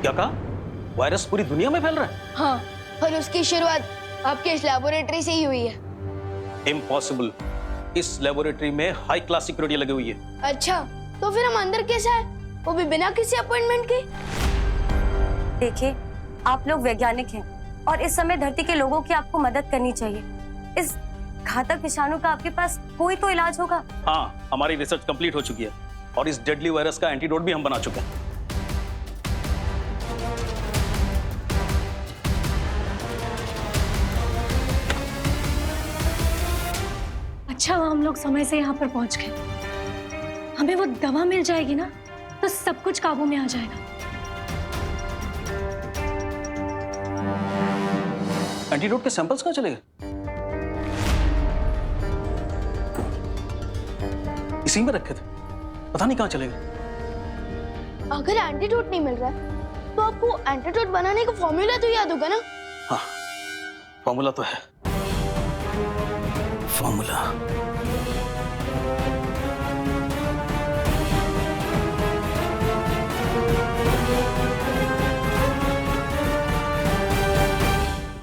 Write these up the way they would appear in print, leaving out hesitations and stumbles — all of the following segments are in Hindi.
क्या कहा? वायरस पूरी दुनिया में फैल रहा है? हाँ, और उसकी शुरुआत आपके इस लेबोरेटरी से ही हुई है। इम्पॉसिबल। इस लेबोरेटरी में हाई क्लास सिक्योरिटी लगी हुई है। अच्छा, तो फिर हम अंदर कैसे आए? वो भी बिना किसी अपॉइंटमेंट के? देखिए, आप लोग वैज्ञानिक हैं और इस समय धरती के लोगों की आपको मदद करनी चाहिए। इस घातक विषाणु का आपके पास कोई तो इलाज होगा। हाँ, हमारी रिसर्च कंप्लीट हो चुकी है और इस डेडली वायरस का एंटीडोट भी हम बना चुके हैं। अच्छा, हम लोग समय से यहाँ पर पहुँच गए। हमें वो दवा मिल जाएगी ना, तो सब कुछ काबू में आ जाएगा। एंटीडोट के सैंपल्स कहाँ चले गए? इसी में रखे थे, पता नहीं कहाँ चले गए। अगर एंटीडोट नहीं मिल रहा है, तो आपको एंटीडोट बनाने का फॉर्मूला तो याद होगा ना? हाँ, फॉर्मूला तो है। फॉर्मूला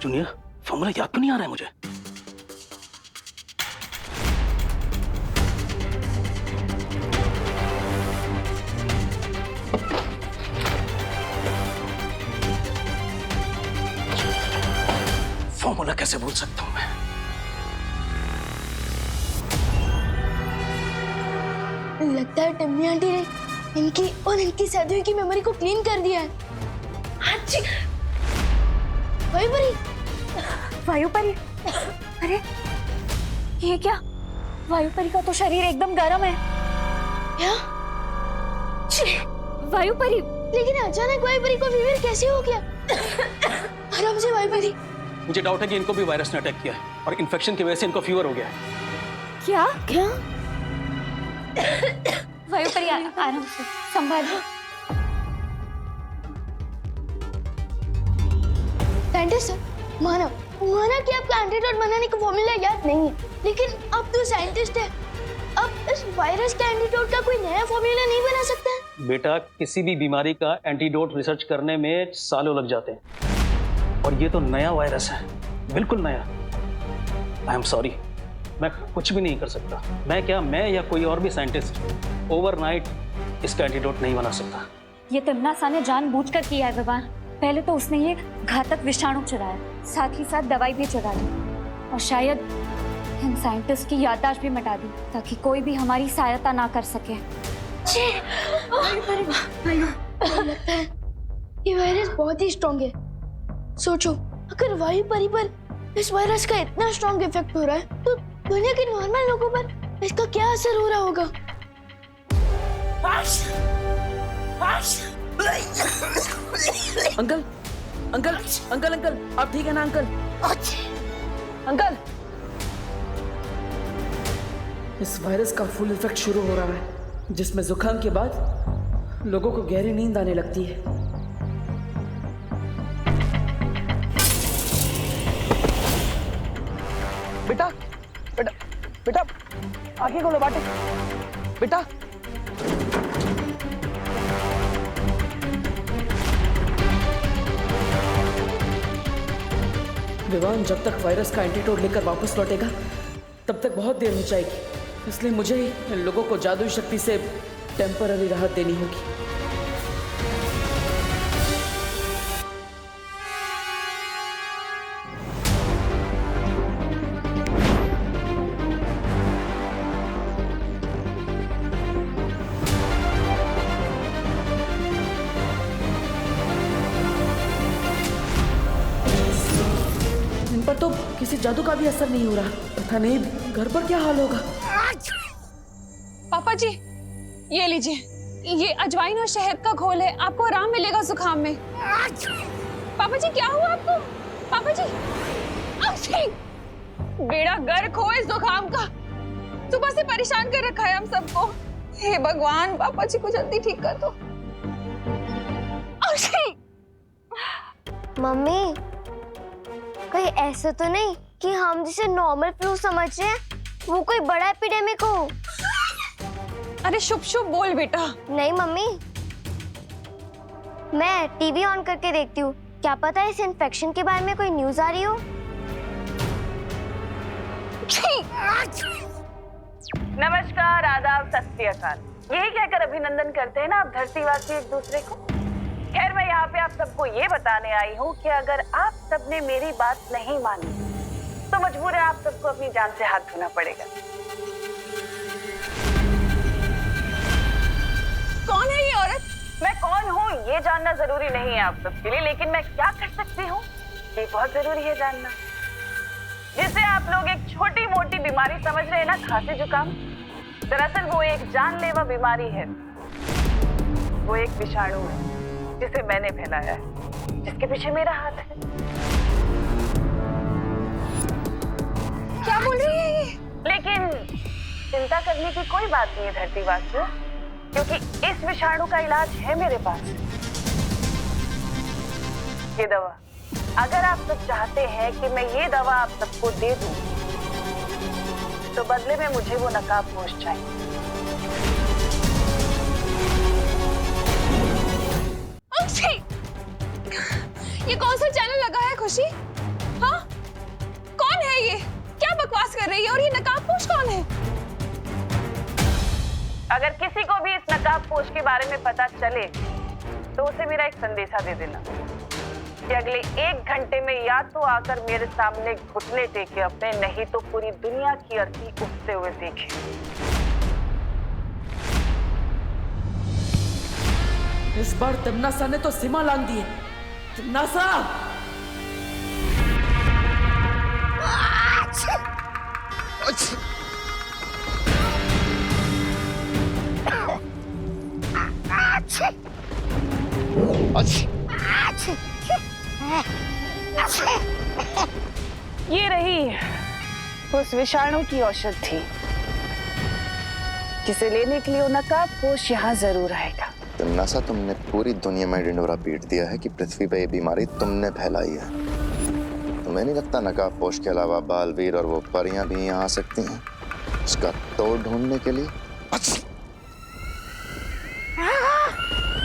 जूनियर, फॉर्मूला याद क्यों नहीं आ रहा है मुझे? फॉर्मूला कैसे भूल सकता हूं मैं? लगता है टिम्मी आंटी ने इनकी और इनकी सदियों की मेमोरी को क्लीन कर दिया है। अच्छी वायुपरी, वायुपरी, अरे ये क्या? वायुपरी का तो शरीर एकदम गर्म है। क्या? वायुपरी, लेकिन अचानक वायुपरी को फीवर कैसे हो गया? आराम से वायुपरी। मुझे डाउट है कि इनको भी वायरस ने अटैक किया है और इन्फेक्शन की वजह से इनको फीवर हो गया है। क्या? क्या? वायुपरी, आराम से संभालिए। साइंटिस्ट सर, माना कि आपका एंटीडोट बनाने का फॉर्मूला याद नहीं है, लेकिन अब तो साइंटिस्ट है। अब इस वायरस के एंटीडोट का कोई नया फॉर्मूला नहीं बना सकता है? बेटा, किसी भी बीमारी का एंटीडोट रिसर्च करने में सालों लग जाते हैं और ये तो नया वायरस है, बिल्कुल नया। आई एम सॉरी, मैं कुछ भी नहीं कर सकता। मैं या कोई और भी साइंटिस्ट ओवरनाइट इसका एंटीडोट नहीं बना सकता। ये तिम्ना सा ने जानबूझकर किया है भगवान। पहले तो उसने ये घातक विषाणु चुराया, साथ ही साथ दवाई भी चुरा ली और शायद इन साइंटिस्ट की याददाश्त भी मिटा दी ताकि कोई भी हमारी सहायता ना कर सके। लगता है ये वायरस बहुत ही स्ट्रॉन्ग है। सोचो, अगर वायुपरी पर इस वायरस का इतना स्ट्रॉन्ग इफेक्ट हो रहा है, तो दुनिया के नॉर्मल लोगों पर इसका क्या असर हो रहा होगा? अंकल, अंकल, अंकल, अंकल, आप ठीक है ना अंकल? अंकल, इस वायरस का फुल इफेक्ट शुरू हो रहा है, जिसमें जुकाम के बाद लोगों को गहरी नींद आने लगती है। बेटा, बेटा, बेटा, आंखें खोलो बाटे। बेटा, विवान जब तक वायरस का एंटीडोट लेकर वापस लौटेगा, तब तक बहुत देर हो जाएगी। इसलिए मुझे ही इन लोगों को जादुई शक्ति से टेम्पररी राहत देनी होगी। इन पर तो किसी जादू का भी असर नहीं हो रहा। पता नहीं घर पर क्या हाल होगा। पापा जी, ये लीजिए, ये अजवाइन और शहद का घोल है, आपको आराम मिलेगा जुकाम में। पापा जी, क्या हुआ आपको? पापा जी, बेड़ा गर्क हो इस जुकाम का। सुबह से परेशान कर रखा है हम सबको। हे भगवान, पापा जी को जल्दी ठीक कर दो। मम्मी, कहीं ऐसा तो नहीं कि हम जिसे नॉर्मल फ्लू समझ रहे हैं वो कोई बड़ा एपिडेमिक हो? अरे शुभ शुभ बोल बेटा। नहीं मम्मी, मैं टीवी ऑन करके देखती हूँ, क्या पता इस इन्फेक्शन के बारे में कोई न्यूज आ रही हो। नमस्कार, आदाब, सत श्री अकाल, यही कहकर अभिनंदन करते हैं ना आप धरतीवासी एक दूसरे को। खैर, मैं यहाँ पे आप सबको ये बताने आई हूँ कि अगर आप सबने मेरी बात नहीं मानी तो मजबूर है आप सबको अपनी जान से हाथ धोना पड़ेगा। कौन है ये औरत? मैं कौन हूँ ये जानना जरूरी नहीं है आप सबके लिए, लेकिन मैं क्या कर सकती हूँ ये बहुत जरूरी है जानना। जिसे आप लोग एक छोटी मोटी बीमारी समझ रहे हैं ना, खांसी जुकाम, दरअसल वो एक जानलेवा बीमारी है। वो एक विषाणु है जिसे मैंने फैलाया है, जिसके पीछे मेरा हाथ है। क्या बोल रही है ये? लेकिन चिंता करने की कोई बात नहीं है धरतीवासियों, क्योंकि इस विषाणु का इलाज है मेरे पास। ये दवा, अगर आप सब चाहते हैं कि मैं ये दवा आप सबको दे दूं, तो बदले में मुझे वो नकाबपोश चाहिए। ये कौन सा चैनल लगा है खुशी? हाँ, कौन है ये? क्या बकवास कर रही है? और ये नकाबपोश कौन है? अगर किसी को भी इस नकाबपोश के बारे में पता चले तो उसे मेरा एक संदेशा दे देना कि अगले 1 घंटे में या तो आकर मेरे सामने घुटने टेके अपने, नहीं तो पूरी दुनिया की अर्थी उठते हुए देखे। इस बार तमन्नासा ने तो सीमा लांघ दी है। तमन्नासा! ये रही उस विषाणु की औषधि जिसे लेने के लिए वो नकाबपोश यहाँ जरूर आएगा। तमन्नासा, तुमने पूरी दुनिया में ढिंढोरा पीट दिया है कि पृथ्वी पे ये बीमारी तुमने फैलाई है। तुम्हें नहीं लगता नकाबपोश के अलावा बालवीर और वो परियां भी यहाँ आ सकती हैं उसका तोड़ ढूंढने के लिए?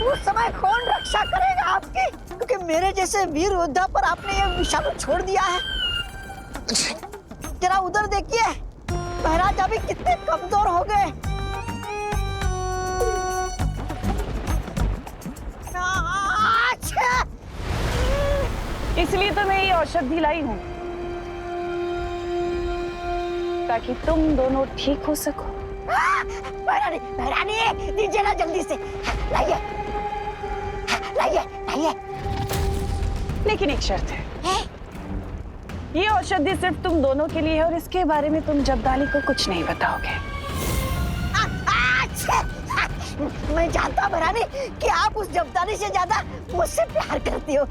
उस समय कौन रक्षा करेगा आपकी? क्योंकि मेरे जैसे वीर योद्धा पर आपने ये विषाणु छोड़ दिया है। जरा उधर देखिए, महाराज अभी कितने कमजोर हो गए। इसलिए तो मैं ये औषधि लाई हूँ, ताकि तुम दोनों ठीक हो सको। महारानी, दीजिए ना जल्दी से, लाइए, लाइए, लाइए। लेकिन एक शर्त है, ये औषधि सिर्फ तुम दोनों के लिए है और इसके बारे में तुम जब्दाली को कुछ नहीं बताओगे। मैं जानता महारानी कि आप उस जब्दाली से ज्यादा मुझसे प्यार करती हो।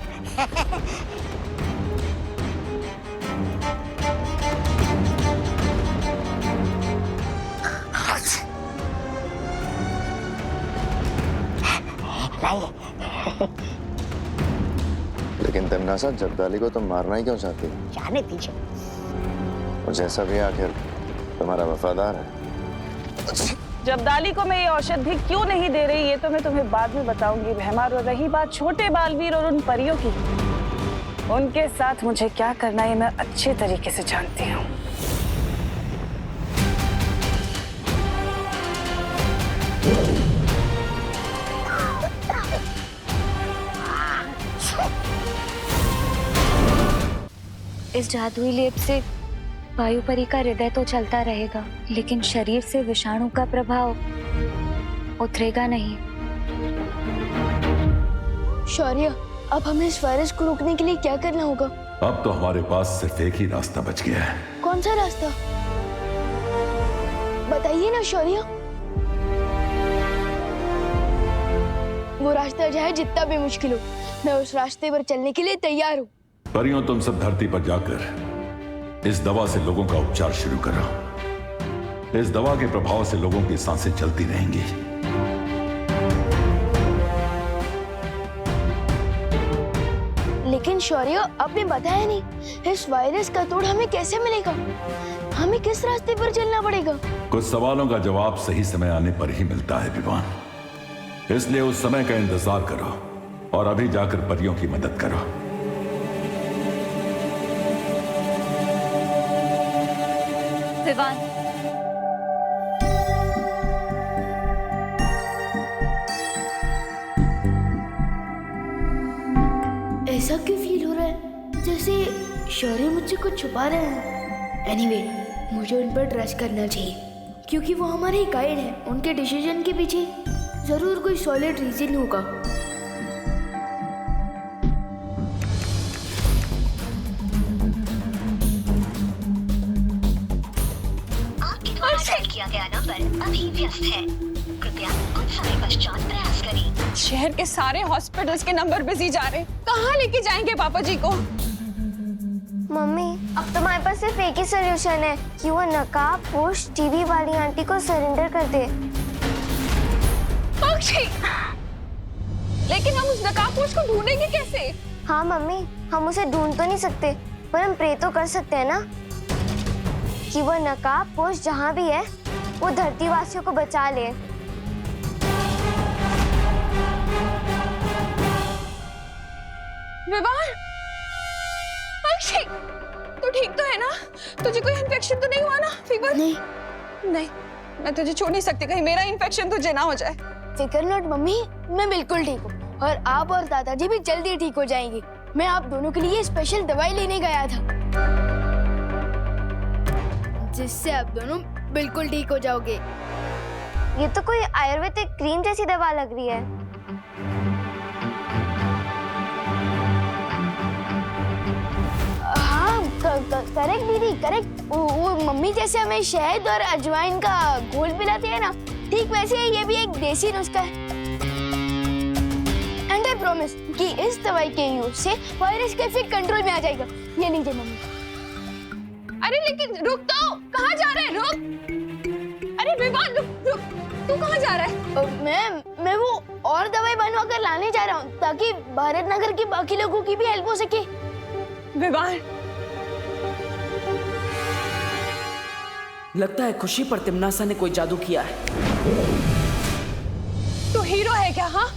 लेकिन तमन्नासा, जब्दाली को तुम मारना ही क्यों चाहती हो? जाने दीजिए, वो जैसा भी आखिर तुम्हारा वफादार है। जब्दाली को मैं ये औषधि क्यों नहीं दे रही ये तो मैं तुम्हें बाद में बताऊंगी बहमार। और रही बात छोटे बालवीर और उन परियों की, उनके साथ मुझे क्या करना है मैं अच्छे तरीके से जानती हूँ। इस जादुई लेप से वायुपरी का हृदय तो चलता रहेगा, लेकिन शरीर से विषाणु का प्रभाव उतरेगा नहीं। शौर्य, अब हमें इस वायरस को रोकने के लिए क्या करना होगा? अब तो हमारे पास सिर्फ एक ही रास्ता बच गया है। कौन सा रास्ता? बताइए ना शौर्य। वो रास्ता चाहे जितना भी मुश्किल हो, मैं उस रास्ते पर चलने के लिए तैयार हूँ। परियों, तुम सब धरती पर जाकर इस दवा से लोगों का उपचार शुरू करो। इस दवा के प्रभाव से लोगों की सांसें चलती रहेंगी। लेकिन शौर्य, आपने बताया नहीं, इस वायरस का तोड़ हमें कैसे मिलेगा? हमें किस रास्ते पर चलना पड़ेगा? कुछ सवालों का जवाब सही समय आने पर ही मिलता है विवान, इसलिए उस समय का इंतजार करो और अभी जाकर परियों की मदद करो। विवान, ऐसा क्यों फील हो रहा है जैसे शौर्य मुझसे कुछ छुपा रहे हैं? एनीवे, मुझे उन पर ट्रस्ट करना चाहिए क्योंकि वो हमारे गाइड हैं। उनके डिसीजन के पीछे जरूर कोई सॉलिड रीजन होगा। आपके द्वारा डायल किया गया नंबर अभी व्यस्त है, कृपया कुछ समय पश्चात प्रयास करें। शहर के सारे हॉस्पिटल्स के नंबर बिजी जा रहे, कहाँ लेके जाएंगे पापा जी को? मम्मी, अब तुम्हारे पास सिर्फ एक ही सोल्यूशन है कि वो नकाब पोश टीवी वाली आंटी को सरेंडर कर दे। पक्षी, लेकिन हम उस नकाबपोश को ढूंढेंगे कैसे? हाँ मम्मी, हम उसे ढूंढ तो नहीं सकते, पर हम प्रे तो कर सकते हैं ना कि वो नकाबपोश जहाँ भी है वो धरती वासियों को बचा ले। विवान, पक्षी, तू ठीक तो है ना? तुझे कोई इन्फेक्शन तो नहीं हुआ ना? फीवर? नहीं नहीं, मैं तुझे छोड़ नहीं सकती, कहीं मेरा इन्फेक्शन तुझे ना हो जाए। फिकर नॉट मम्मी, मैं बिल्कुल ठीक हूँ और आप और दादाजी भी जल्दी ठीक हो जाएंगे। मैं आप दोनों के लिए स्पेशल दवाई लेने गया था जिससे आप दोनों बिल्कुल ठीक हो जाओगे। ये तो कोई आयुर्वेदिक क्रीम जैसी दवा लग रही है। हाँ करेक्ट दीदी, करेक्ट। वो मम्मी जैसे हमें शहद और अजवाइन का घोल पिलाती है ना, ठीक वैसे ही ये भी एक देसी नुस्खा है। एंड आई प्रॉमिस कि इस दवाई के यूज से वायरस का इफेक्ट कंट्रोल में आ जाएगा। ये लीजिए मम्मी। अरे लेकिन रुक तो, कहाँ जा रहे हैं? रुक, अरे विवान रुक, तू कहाँ जा रहा है? मैं वो और दवाई बनवा कर लाने जा रहा हूँ ताकि भारत नगर के बाकी लोगों की भी हेल्प हो सके। विवान, लगता है खुशी पर तिमनासा ने कोई जादू किया है। तू हीरो है क्या? हाँ,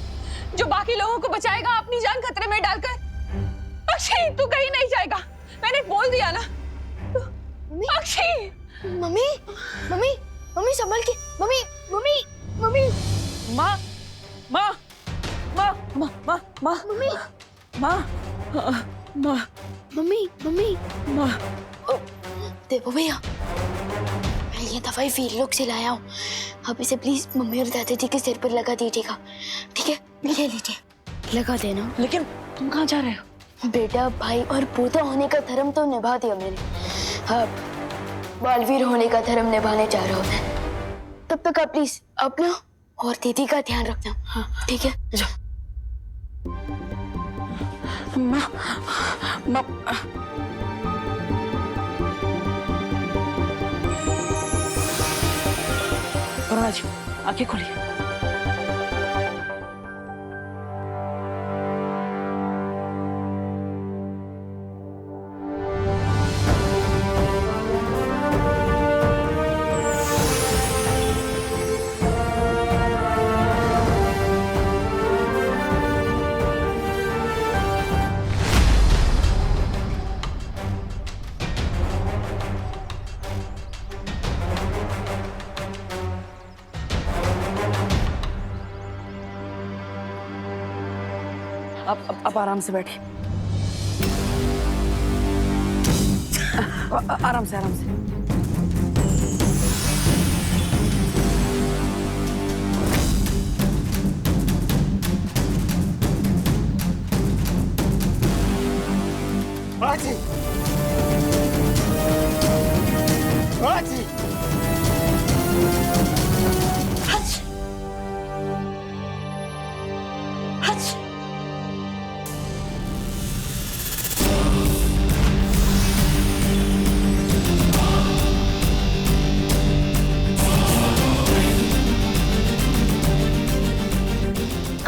जो बाकी लोगों को बचाएगा अपनी जान खतरे में डालकर। पक्षी, तू कहीं नहीं जाएगा, मैंने बोल दिया ना। पक्षी, मम्मी मम्मी मम्मी संभल के। मम्मी मम्मी मम्मी माँ माँ माँ माँ माँ माँ मम्मी माँ माँ मम्मी मम्मी माँ। देखो भैया, मैं ये दवाई फील्ड लोग से लाया हूँ। आप इसे प्लीज मम्मी और दादाजी के सिर पर लगा दीजिएगा, ठीक है? ले लीजिए, लगा देना। लेकिन तुम कहाँ जा रहे हो? बेटा, भाई और पोता होने का धर्म तो निभा दिया मैंने, अब बालवीर होने का धर्म निभाने जा रहा हूँ मैं। तब तक आप प्लीज अपना और दीदी का ध्यान रखना। हाँ ठीक है, जाओ। माँ माँ जी, आंखें खोलिए। अब आराम से बैठे। आराम से आराम से। बाजी, बाजी। Hutch, Hutch.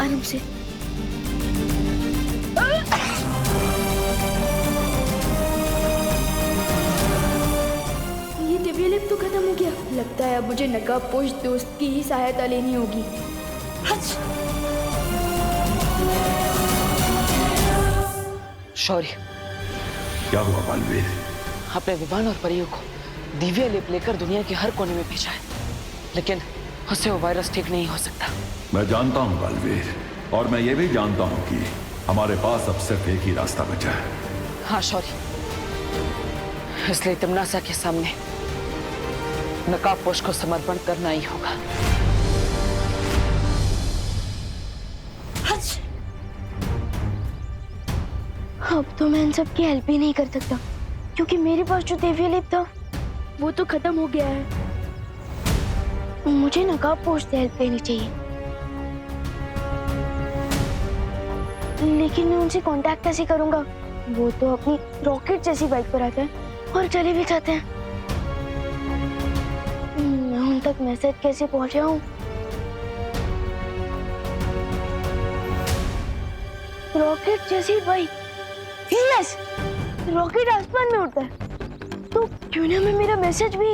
आराम से। ये दिव्य लिप तो खत्म हो गया। लगता है अब मुझे नकाबपोश दोस्त की ही सहायता लेनी होगी। हच। शौर्य, क्या हुआ बालवीर? आपने विमान और परियों को दिव्य लेप लेकर दुनिया के हर कोने में भेजा है, लेकिन उससे वो वायरस ठीक नहीं हो सकता। मैं जानता हूँ बालवीर, और मैं ये भी जानता हूँ कि हमारे पास अब सिर्फ एक ही रास्ता बचा है। हाँ शौर्य, इसलिए तिम्नासा के सामने नकाबपोश को समर्पण करना ही होगा। अब तो मैं इन सब की हेल्प ही नहीं कर सकता, क्योंकि मेरे पास जो दिव्य लेप था वो तो खत्म हो गया है। मुझे नकाबपोश से हेल्प लेनी चाहिए, लेकिन मैं उनसे कांटेक्ट कैसे करूंगा? वो तो अपनी रॉकेट जैसी बाइक पर आते हैं और चले भी जाते हैं। मैं उन तक मैसेज कैसे पहुंचाऊं? रॉकेट जैसी बाइक, यस, रॉकेट आसमान में उड़ता है, तो क्यों ना मैं मेरा मैसेज भी।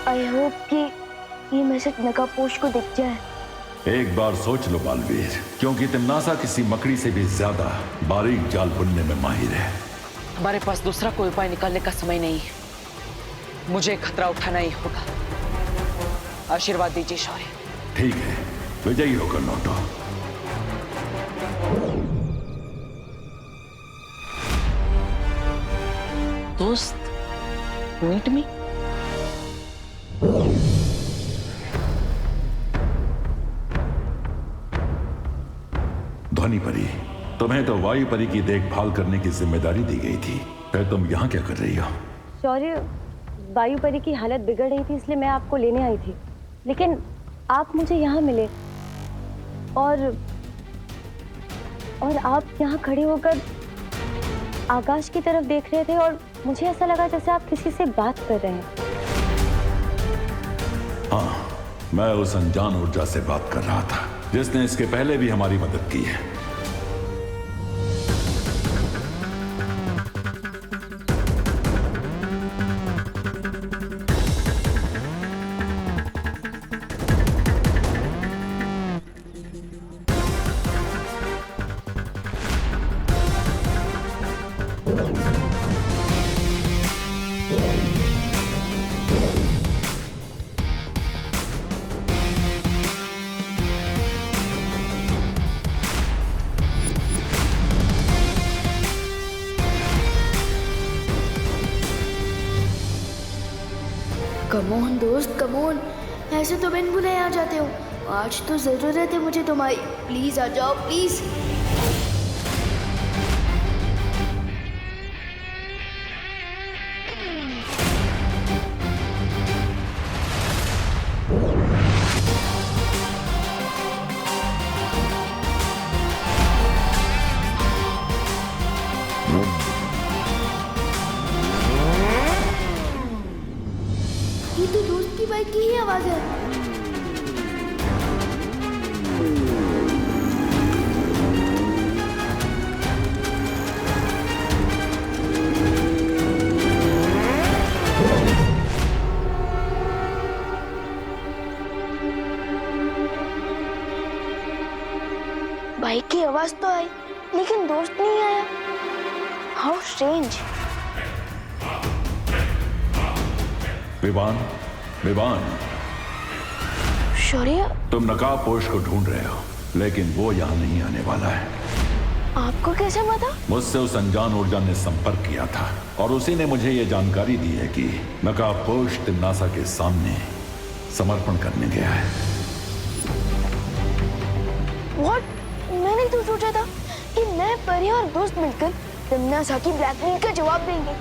आई होप कि ये मैसेज नकाबपोश को दिख जाए। एक बार सोच लो बालवीर, क्योंकि तिम्नासा किसी मकड़ी से भी ज्यादा बारीक जाल बुनने में माहिर है। हमारे पास दूसरा कोई उपाय निकालने का समय नहीं है। मुझे खतरा उठाना ही होगा। आशीर्वाद दीजिए शौर्य। ठीक है, विजयी होकर लौटो। दोस्त, मीट मी। ध्वनि परी, तुम्हें तो वायु परी की देखभाल करने की जिम्मेदारी दी गई थी, फिर तुम यहाँ क्या कर रही हो? शौर्य, वायु परी की हालत बिगड़ रही थी, इसलिए मैं आपको लेने आई थी, लेकिन आप मुझे यहाँ मिले और आप यहाँ खड़े होकर आकाश की तरफ देख रहे थे और मुझे ऐसा लगा जैसे आप किसी से बात कर रहे हैं। हाँ, मैं उस अनजान ऊर्जा से बात कर रहा था जिसने इसके पहले भी हमारी मदद की है। कमोन दोस्त, कमोन, ऐसे तो बिन बुलाए आ जाते हो। आज तो जरूरत है मुझे तुम्हारी, प्लीज आ जाओ प्लीज। ये तो दोस्त की बाइक की ही आवाज है। बाइक की आवाज तो आई, लेकिन दोस्त नहीं आया। How strange. विवान, विवान, शौर्य, तुम नकाबपोश को ढूंढ रहे हो, लेकिन वो यहाँ नहीं आने वाला है। आपको कैसे पता? मुझसे उस अनजान ऊर्जा ने संपर्क किया था और उसी ने मुझे ये जानकारी दी है कि नकाबपोश तिम्नासा के सामने समर्पण करने गया है। What? मैंने तो सोचा था कि मैं, परी और दोस्त मिलकर तिम्नासा की ब्लैकमेल का जवाब देंगे,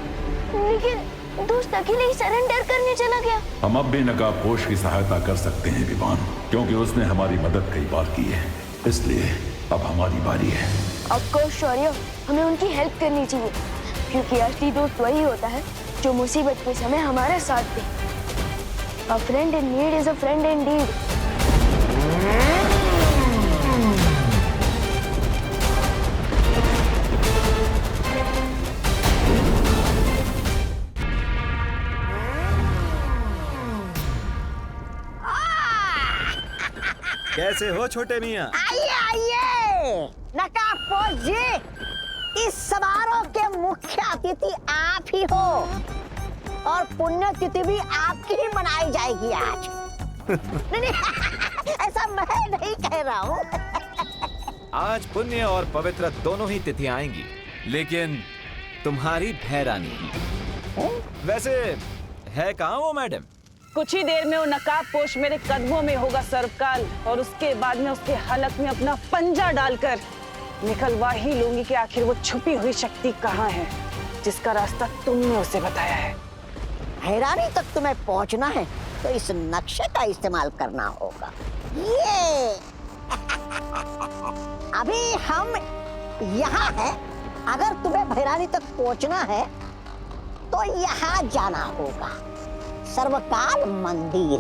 लेकिन दोस्त अकेले ही सरेंडर करने चला गया। हम अब भी नकाबपोश की सहायता कर सकते हैं विवान, क्योंकि उसने हमारी मदद कई बार की है, इसलिए अब हमारी बारी है। ऑफ कोर्स शौर्य, हमें उनकी हेल्प करनी चाहिए, क्योंकि असली दोस्त वही होता है जो मुसीबत के समय हमारा साथ दे। A friend in need is a friend indeed. कैसे हो छोटे मियाँ? आइए आइए नकाबपोश जी, इस समारोह के मुख्य अतिथि आप ही हो और पुण्यतिथि भी आपकी ही मनाई जाएगी आज। नहीं, ऐसा मैं नहीं कह रहा हूँ। आज पुण्य और पवित्र दोनों ही तिथियां आएंगी, लेकिन तुम्हारी भैरानी वैसे है कहाँ वो मैडम? कुछ ही देर में वो नकाबपोश मेरे कदमों में होगा सर्वकाल, और उसके बाद में उसके हलक में अपना पंजा डालकर निकलवा ही लूंगी कि आखिर वो छुपी हुई शक्ति कहाँ है जिसका रास्ता तुमने उसे बताया है। हैरानी तक तुम्हें पहुंचना है तो इस नक्शे का इस्तेमाल करना होगा। ये अभी हम यहाँ हैं, अगर तुम्हें भैरानी तक पहुंचना है तो यहाँ जाना होगा, सर्वकाल मंदिर,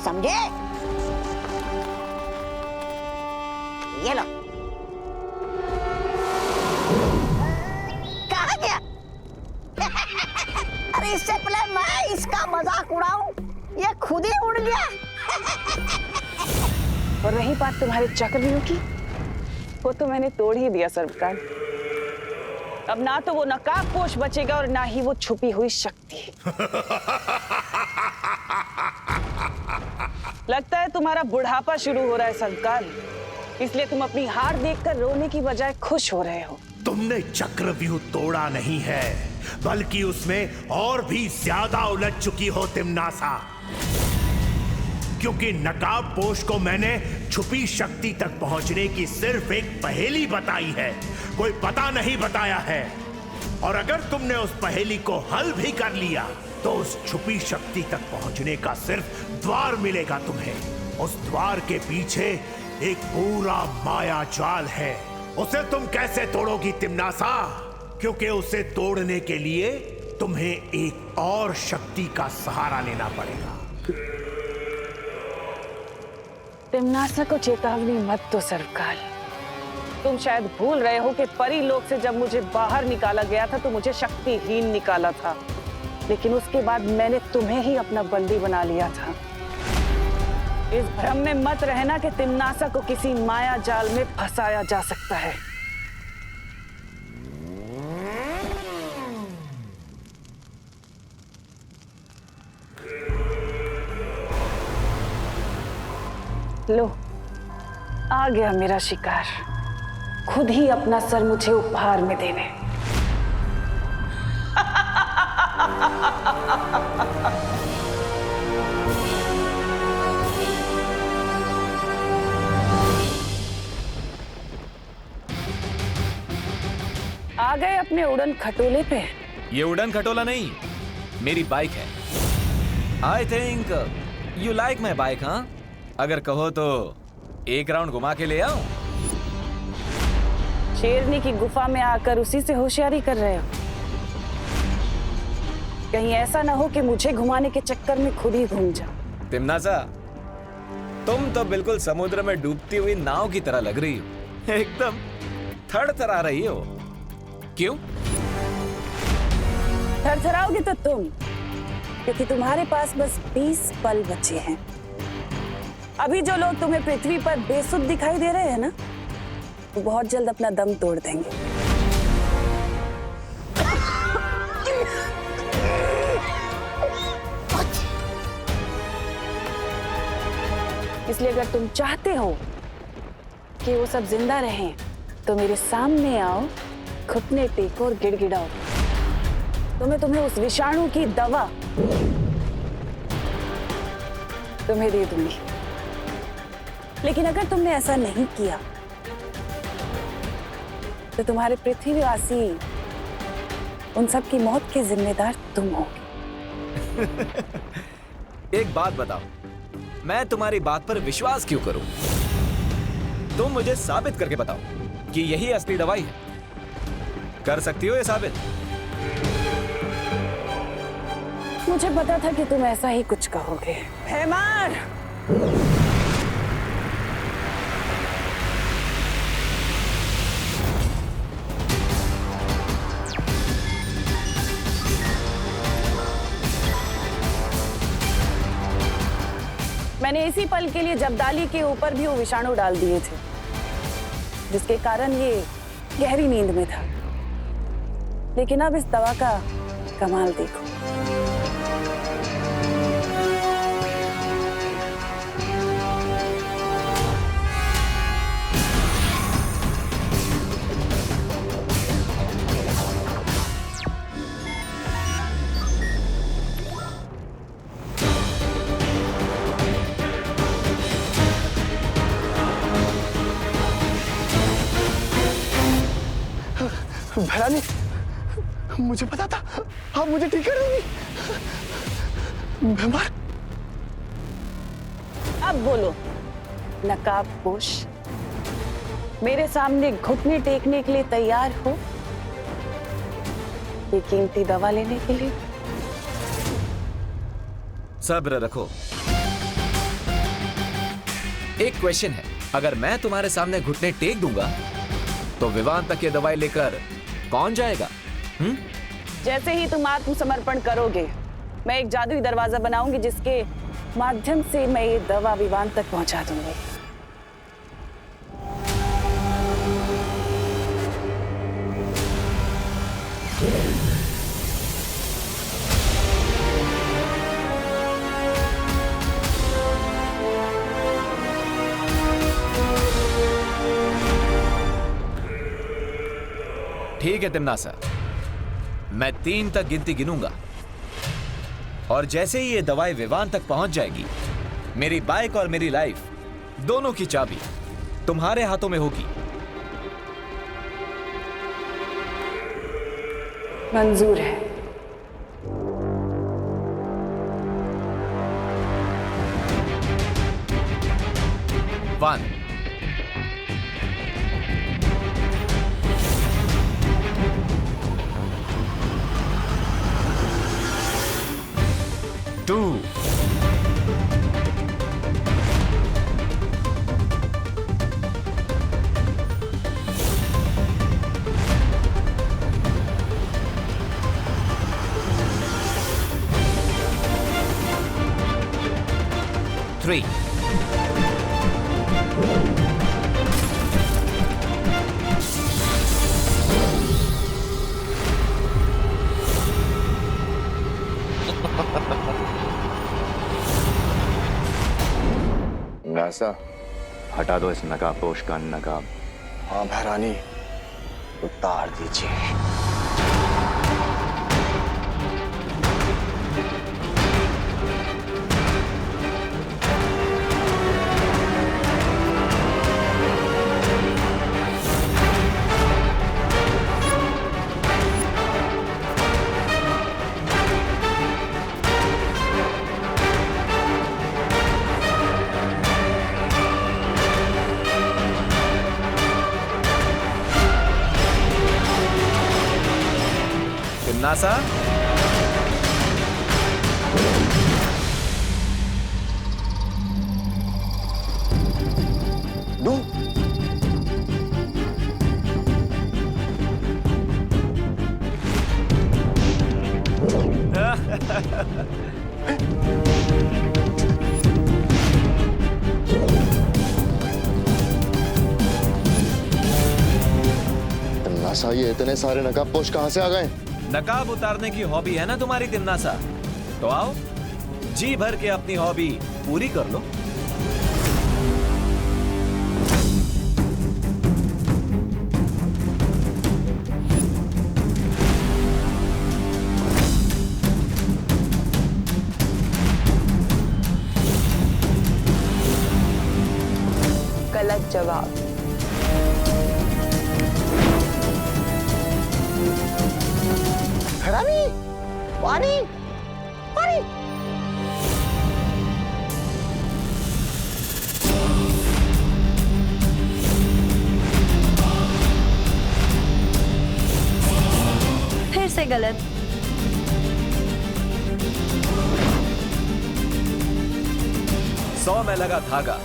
समझे? ये लो। कहाँ गया? अरे इससे पहले मैं इसका मजाक उड़ाऊं, ये खुद ही उड़ गया। और रही बात तुम्हारे चक्रव्यूह की, वो तो मैंने तोड़ ही दिया सर्वकाल। अब ना तो वो नकाबपोश बचेगा और ना ही वो छुपी हुई शक्ति। लगता है तुम्हारा बुढ़ापा शुरू हो रहा है सर्वकाल, इसलिए तुम अपनी हार देखकर रोने की बजाय खुश हो रहे हो। तुमने चक्रव्यूह तोड़ा नहीं है, बल्कि उसमें और भी ज्यादा उलझ चुकी हो तिम्नासा, क्योंकि नकाबपोश को मैंने छुपी शक्ति तक पहुंचने की सिर्फ एक पहेली बताई है, कोई पता नहीं बताया है। और अगर तुमने उस पहेली को हल भी कर लिया तो उस छुपी शक्ति तक पहुंचने का सिर्फ द्वार मिलेगा तुम्हें। उस द्वार के पीछे एक पूरा माया जाल है, उसे तुम कैसे तोड़ोगी तिम्नासा? क्योंकि उसे तोड़ने के लिए तुम्हें एक और शक्ति का सहारा लेना पड़ेगा। तिम्नासा को चेतावनी मत दो सर्वकाल। तुम शायद भूल रहे हो कि परी लोक से जब मुझे बाहर निकाला गया था तो मुझे शक्तिहीन निकाला था, लेकिन उसके बाद मैंने तुम्हें ही अपना बंदी बना लिया था। इस भ्रम में मत रहना कि तिम्नासा को किसी माया जाल में फंसाया जा सकता है। लो, आ गया मेरा शिकार, खुद ही अपना सर मुझे उपहार में देने। आ गए अपने उड़न खटोले पे। ये उड़न खटोला नहीं, मेरी बाइक है। I think you like my bike, हाँ? अगर कहो तो एक राउंड घुमा के ले आऊं? शेरनी की गुफा में आकर उसी से होशियारी कर रहे हो? कहीं ऐसा ना हो कि मुझे घुमाने के चक्कर में खुद ही घूम जाओ। तिम्नासा, तुम तो बिल्कुल समुद्र में डूबती हुई नाव की तरह लग रही हो, एकदम थरथरा रही हो। क्यों? थरथराओगे तो तुम, क्योंकि तुम्हारे पास बस 20 पल बचे हैं। अभी जो लोग तुम्हें पृथ्वी पर बेसुध दिखाई दे रहे हैं ना, वो बहुत जल्द अपना दम तोड़ देंगे। इसलिए अगर तुम चाहते हो कि वो सब जिंदा रहें, तो मेरे सामने आओ, घुटने टेको और गिड़गिड़ाओ, तो मैं तुम्हें उस विषाणु की दवा तुम्हें दे दूंगी। लेकिन अगर तुमने ऐसा नहीं किया तो तुम्हारे पृथ्वीवासी उन सब की मौत के जिम्मेदार तुम होगे। एक बात बताओ, मैं तुम्हारी बात पर विश्वास क्यों करूं? तुम मुझे साबित करके बताओ कि यही असली दवाई है। कर सकती हो ये साबित? मुझे पता था कि तुम ऐसा ही कुछ कहोगे। हेमर! मैंने इसी पल के लिए जब्दाली के ऊपर भी वो विषाणु डाल दिए थे, जिसके कारण ये गहरी नींद में था। लेकिन अब इस दवा का कमाल देखो। भैरानी, मुझे पता था आप मुझे ठीक कर देंगी। बीमार। अब बोलो नकाबपोश, मेरे सामने घुटने टेकने के लिए तैयार हो ये कीमती दवा लेने के लिए? सब्र रखो। एक क्वेश्चन है, अगर मैं तुम्हारे सामने घुटने टेक दूंगा तो विवान तक ये दवाई लेकर कौन जाएगा? जैसे ही तुम आत्मसमर्पण करोगे, मैं एक जादुई दरवाजा बनाऊंगी जिसके माध्यम से मैं ये दवा विवान तक पहुंचा दूंगी। ठीक है तिम्नासा, मैं 3 तक गिनती गिनूंगा और जैसे ही ये दवाई विवान तक पहुंच जाएगी, मेरी बाइक और मेरी लाइफ दोनों की चाबी तुम्हारे हाथों में होगी। मंजूर है। वन, 2, 3, नासा, हटा दो इस नकाबपोश का नकाब। हाँ भैरानी, उतार दीजिए। तिम्नासा, दो। तिम्नासा, ये इतने सारे नकाबपोश कहां से आ गए? नकाब उतारने की हॉबी है ना तुम्हारी तिम्नासा, तो आओ जी भर के अपनी हॉबी पूरी कर लो। गलत जवाब। भैरानी, पानी, पानी। फिर से गलत। 100 में लगा धागा,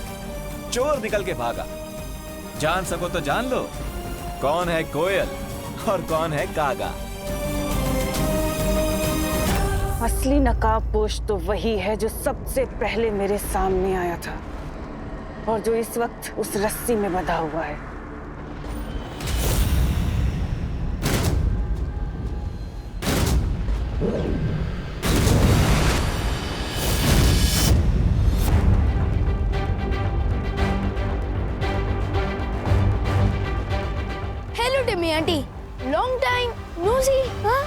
चोर निकल के भागा। जान सको तो जान लो कौन है कोयल और कौन है कागा। असली नकाबपोश तो वही है जो सबसे पहले मेरे सामने आया था और जो इस वक्त उस रस्सी में बंधा हुआ है। Hello Timmy aunty, long time no see. हाँ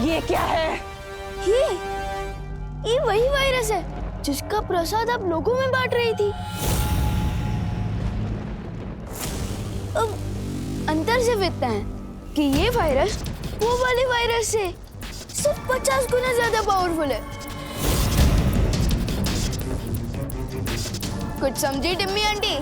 ये क्या है? ये वही वायरस है जिसका प्रसाद आप लोगों में बांट रही थी। अब अंतर सिर्फ इतना है कि ये वायरस वो वाले वायरस से सिर्फ 50 गुना ज्यादा पावरफुल है। कुछ समझी टिम्मी आंटी?